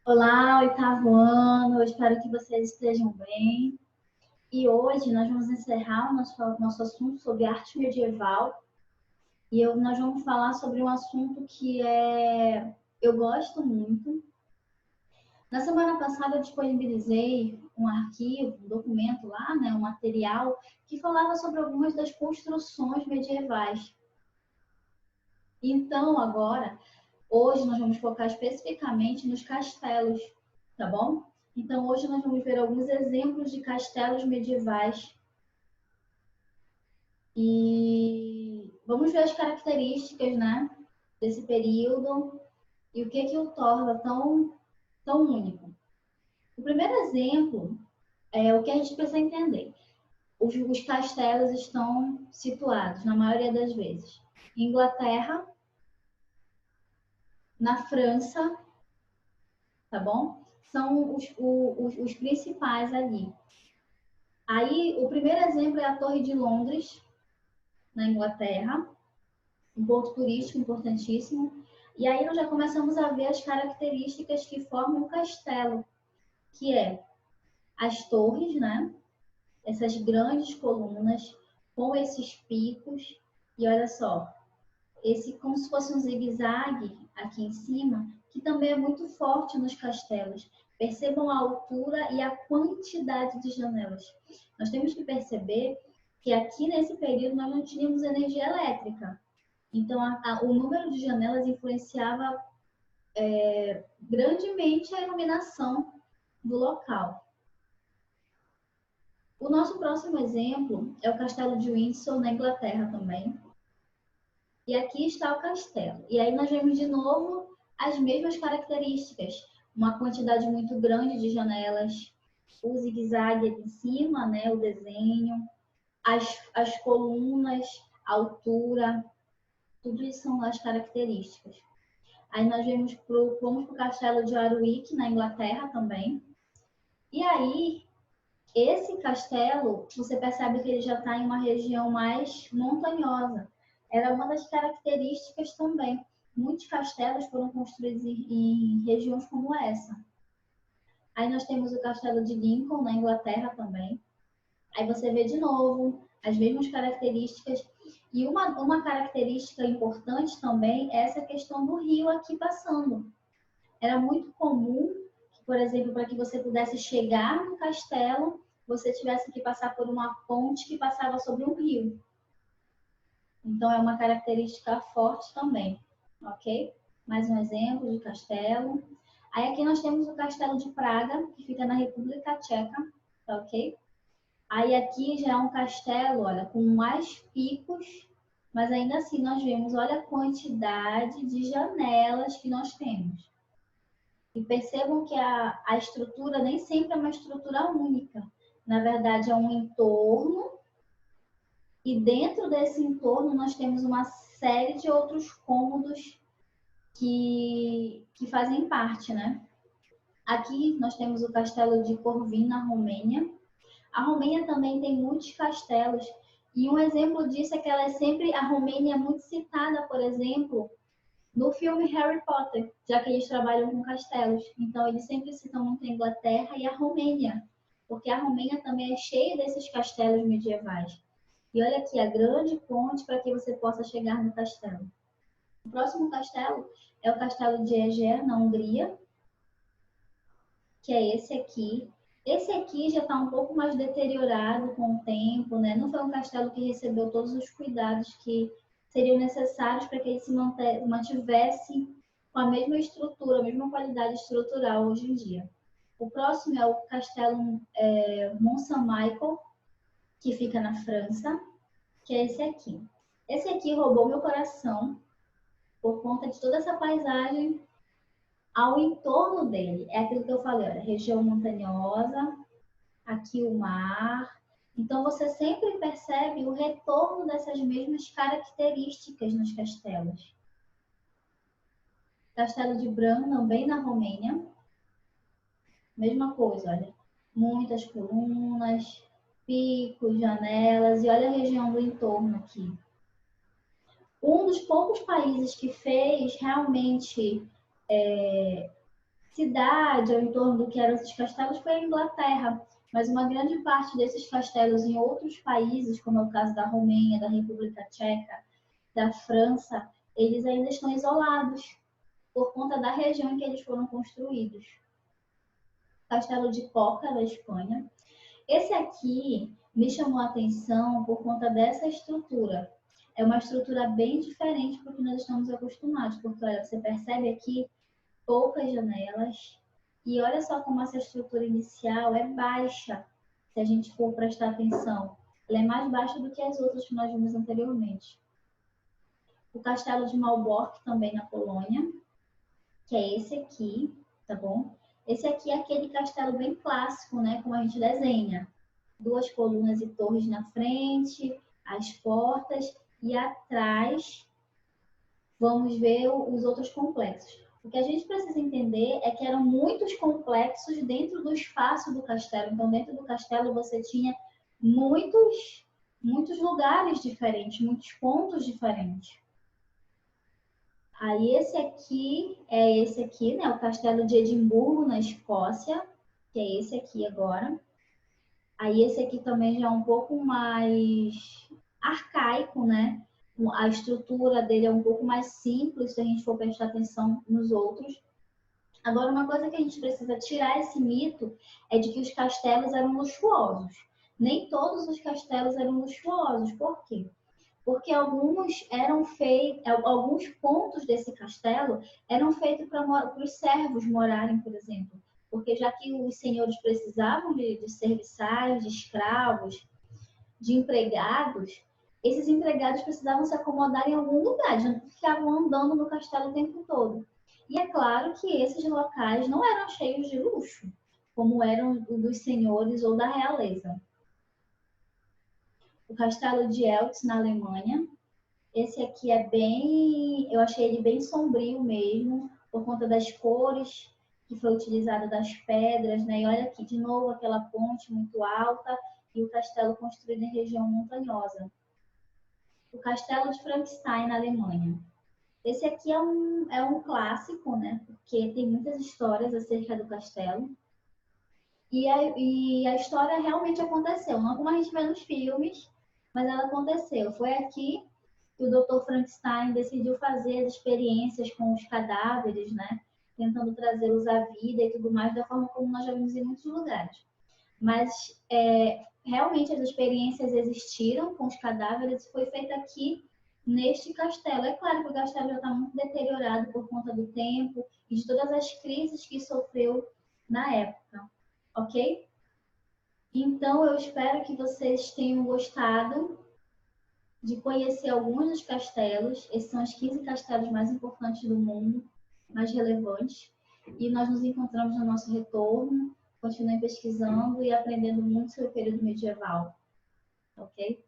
Olá, oitavo ano, eu espero que vocês estejam bem. E hoje nós vamos encerrar o nosso assunto sobre arte medieval e nós vamos falar sobre um assunto que eu gosto muito. Na semana passada eu disponibilizei um arquivo, um documento lá, né, um material que falava sobre algumas das construções medievais. Então, agora, hoje nós vamos focar especificamente nos castelos, tá bom? Então, hoje nós vamos ver alguns exemplos de castelos medievais e vamos ver as características, né, desse período e o que o torna tão único. O primeiro exemplo é o que a gente precisa entender. Os castelos estão situados, na maioria das vezes, em Inglaterra, na França, tá bom? São os principais ali. Aí, o primeiro exemplo é a Torre de Londres, na Inglaterra, um ponto turístico importantíssimo. E aí nós já começamos a ver as características que formam o castelo, que é as torres, né? Essas grandes colunas com esses picos. E olha só, esse como se fosse um zigue-zague aqui em cima, que também é muito forte nos castelos. Percebam a altura e a quantidade de janelas. Nós temos que perceber que aqui nesse período nós não tínhamos energia elétrica. Então, o número de janelas influenciava grandemente a iluminação do local. O nosso próximo exemplo é o Castelo de Windsor, na Inglaterra também. E aqui está o castelo. E aí nós vemos de novo as mesmas características. Uma quantidade muito grande de janelas, o zigue-zague aqui em cima, né, o desenho, as colunas, a altura, tudo isso são as características. Aí nós vamos para o castelo de Warwick, na Inglaterra também. E aí, esse castelo, você percebe que ele já está em uma região mais montanhosa. Era uma das características também. Muitos castelos foram construídos em regiões como essa. Aí nós temos o castelo de Lincoln, na Inglaterra também. Aí você vê de novo as mesmas características. E uma característica importante também é essa questão do rio aqui passando. Era muito comum que, por exemplo, para que você pudesse chegar no castelo, você tivesse que passar por uma ponte que passava sobre um rio. Então, é uma característica forte também, ok? Mais um exemplo de castelo. Aí aqui nós temos o Castelo de Praga, que fica na República Tcheca, tá ok? Aí aqui já é um castelo, olha, com mais picos, mas ainda assim nós vemos, olha a quantidade de janelas que nós temos. E percebam que a estrutura nem sempre é uma estrutura única. Na verdade, é um entorno, e dentro desse entorno nós temos uma série de outros cômodos que fazem parte, né? Aqui nós temos o castelo de Corvin, na Romênia. A Romênia também tem muitos castelos, e um exemplo disso é que a Romênia é muito citada, por exemplo, no filme Harry Potter, já que eles trabalham com castelos. Então, eles sempre citam muito a Inglaterra e a Romênia, porque a Romênia também é cheia desses castelos medievais. E olha aqui, a grande ponte para que você possa chegar no castelo. O próximo castelo é o castelo de Eger, na Hungria, que é esse aqui. Esse aqui já está um pouco mais deteriorado com o tempo, né? Não foi um castelo que recebeu todos os cuidados que seriam necessários para que ele se mantivesse com a mesma estrutura, a mesma qualidade estrutural hoje em dia. O próximo é o castelo Mont Saint-Michel, que fica na França, que é esse aqui. Esse aqui roubou meu coração por conta de toda essa paisagem ao entorno dele. É aquilo que eu falei, olha, região montanhosa, aqui o mar. Então você sempre percebe o retorno dessas mesmas características nos castelos. Castelo de Bran, também na Romênia. Mesma coisa, olha. Muitas colunas, picos, janelas, e olha a região do entorno aqui. Um dos poucos países que fez realmente cidade ao entorno do que eram esses castelos foi a Inglaterra, mas uma grande parte desses castelos em outros países, como é o caso da Romênia, da República Tcheca, da França, eles ainda estão isolados por conta da região em que eles foram construídos. Castelo de Coca, da Espanha. Esse aqui me chamou a atenção por conta dessa estrutura. É uma estrutura bem diferente do que nós estamos acostumados, porque olha, você percebe aqui poucas janelas, e olha só como essa estrutura inicial é baixa, se a gente for prestar atenção. Ela é mais baixa do que as outras que nós vimos anteriormente. O Castelo de Malbork, também na Polônia, que é esse aqui, tá bom? Esse aqui é aquele castelo bem clássico, né? Como a gente desenha. 2 colunas e torres na frente, as portas, e atrás vamos ver os outros complexos. O que a gente precisa entender é que eram muitos complexos dentro do espaço do castelo. Então, dentro do castelo você tinha muitos lugares diferentes, muitos pontos diferentes. Aí esse aqui, né? O Castelo de Edimburgo, na Escócia, que é esse aqui agora. Aí esse aqui também já é um pouco mais arcaico, né? A estrutura dele é um pouco mais simples, se a gente for prestar atenção nos outros. Agora, uma coisa que a gente precisa tirar esse mito é de que os castelos eram luxuosos. Nem todos os castelos eram luxuosos. Por quê? Porque alguns pontos desse castelo eram feitos para os servos morarem, por exemplo. Porque já que os senhores precisavam de serviçais, de escravos, de empregados, esses empregados precisavam se acomodar em algum lugar, eles não ficavam andando no castelo o tempo todo. E é claro que esses locais não eram cheios de luxo, como eram dos senhores ou da realeza. O castelo de Eltz, na Alemanha. Esse aqui eu achei ele bem sombrio mesmo, por conta das cores que foi utilizada das pedras, né? E olha aqui, de novo, aquela ponte muito alta e o castelo construído em região montanhosa. O Castelo de Frankenstein, na Alemanha. Esse aqui é um clássico, né? Porque tem muitas histórias acerca do castelo. E a história realmente aconteceu, não como a gente vê nos filmes, mas ela aconteceu. Foi aqui que o Dr. Frankenstein decidiu fazer as experiências com os cadáveres, né? Tentando trazê-los à vida e tudo mais, da forma como nós já vimos em muitos lugares. Mas realmente as experiências existiram com os cadáveres e foi feita aqui neste castelo. É claro que o castelo já está muito deteriorado por conta do tempo e de todas as crises que sofreu na época, ok? Então eu espero que vocês tenham gostado de conhecer alguns dos castelos. Esses são os 15 castelos mais importantes do mundo, mais relevantes. E nós nos encontramos no nosso retorno. Continuem pesquisando e aprendendo muito sobre o período medieval. Ok?